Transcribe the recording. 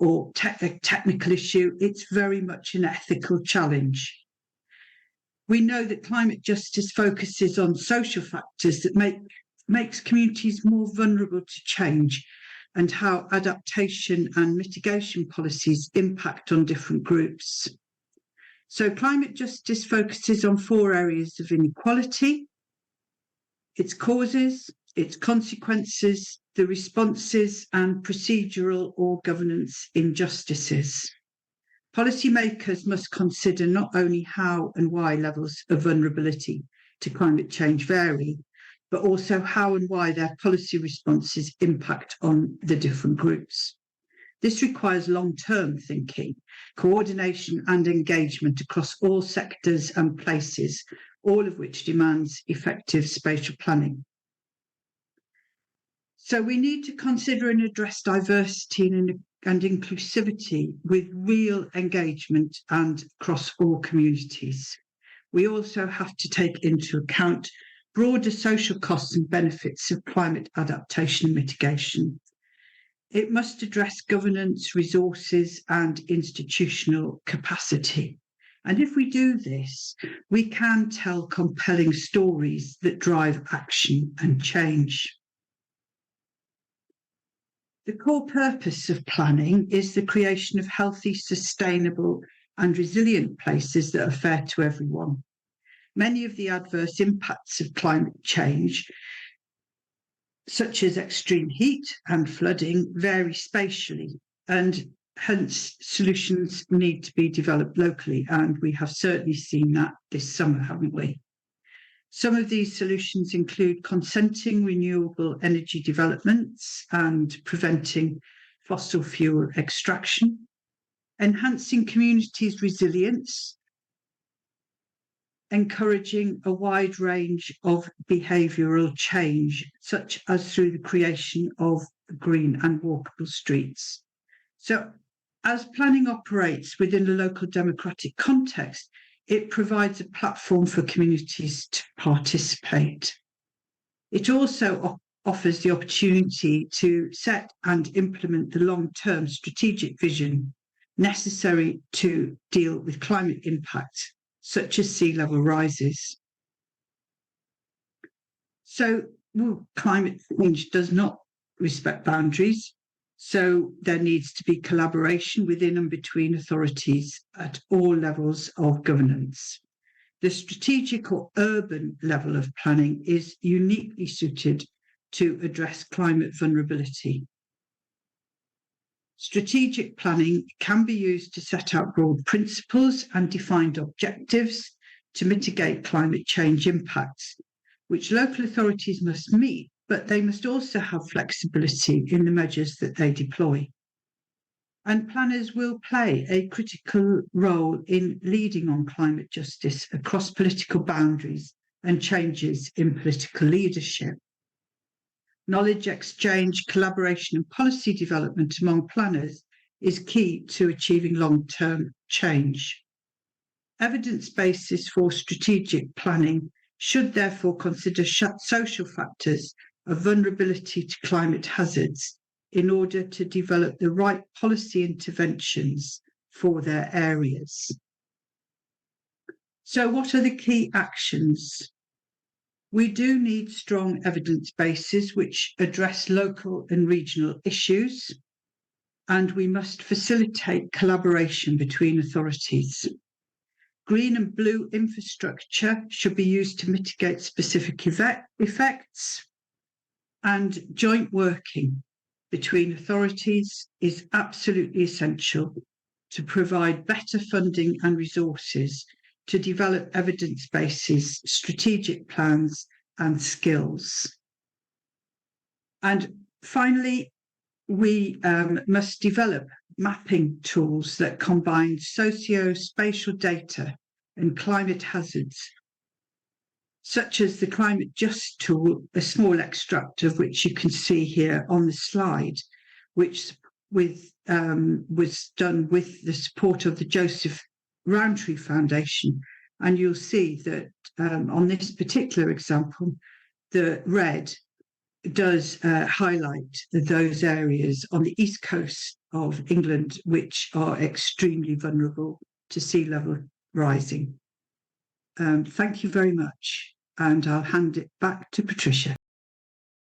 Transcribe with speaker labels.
Speaker 1: or a technical issue. It's very much an ethical challenge. We know that climate justice focuses on social factors that makes communities more vulnerable to change, and how adaptation and mitigation policies impact on different groups. So climate justice focuses on 4 areas of inequality: its causes, its consequences, the responses, and procedural or governance injustices. Policymakers must consider not only how and why levels of vulnerability to climate change vary, but also how and why their policy responses impact on the different groups. This requires long-term thinking, coordination and engagement across all sectors and places, all of which demands effective spatial planning. So we need to consider and address diversity and inclusivity with real engagement and across all communities. We also have to take into account broader social costs and benefits of climate adaptation and mitigation. It must address governance, resources, and institutional capacity. And if we do this, we can tell compelling stories that drive action and change. The core purpose of planning is the creation of healthy, sustainable, and resilient places that are fair to everyone. Many of the adverse impacts of climate change, such as extreme heat and flooding, vary spatially, and hence solutions need to be developed locally. And we have certainly seen that this summer, haven't we? Some of these solutions include consenting renewable energy developments and preventing fossil fuel extraction, enhancing communities' resilience, encouraging a wide range of behavioural change, such as through the creation of green and walkable streets. So, as planning operates within a local democratic context, it provides a platform for communities to participate. It also offers the opportunity to set and implement the long-term strategic vision necessary to deal with climate impact, such as sea level rises. So climate change does not respect boundaries, so there needs to be collaboration within and between authorities at all levels of governance. The strategic or urban level of planning is uniquely suited to address climate vulnerability. Strategic planning can be used to set out broad principles and defined objectives to mitigate climate change impacts, which local authorities must meet, but they must also have flexibility in the measures that they deploy. And planners will play a critical role in leading on climate justice across political boundaries and changes in political leadership. Knowledge exchange, collaboration and policy development among planners is key to achieving long-term change. Evidence bases for strategic planning should therefore consider social factors of vulnerability to climate hazards in order to develop the right policy interventions for their areas. So what are the key actions? We do need strong evidence bases which address local and regional issues, and we must facilitate collaboration between authorities. Green and blue infrastructure should be used to mitigate specific effects, and joint working between authorities is absolutely essential to provide better funding and resources to develop evidence bases, strategic plans and skills. And finally, we must develop mapping tools that combine socio-spatial data and climate hazards, such as the Climate Just tool, a small extract of which you can see here on the slide, which was done with the support of the Joseph Rowntree Foundation. And you'll see that on this particular example, the red does highlight those areas on the east coast of England which are extremely vulnerable to sea level rising. Thank you very much, and I'll hand it back to Patricia.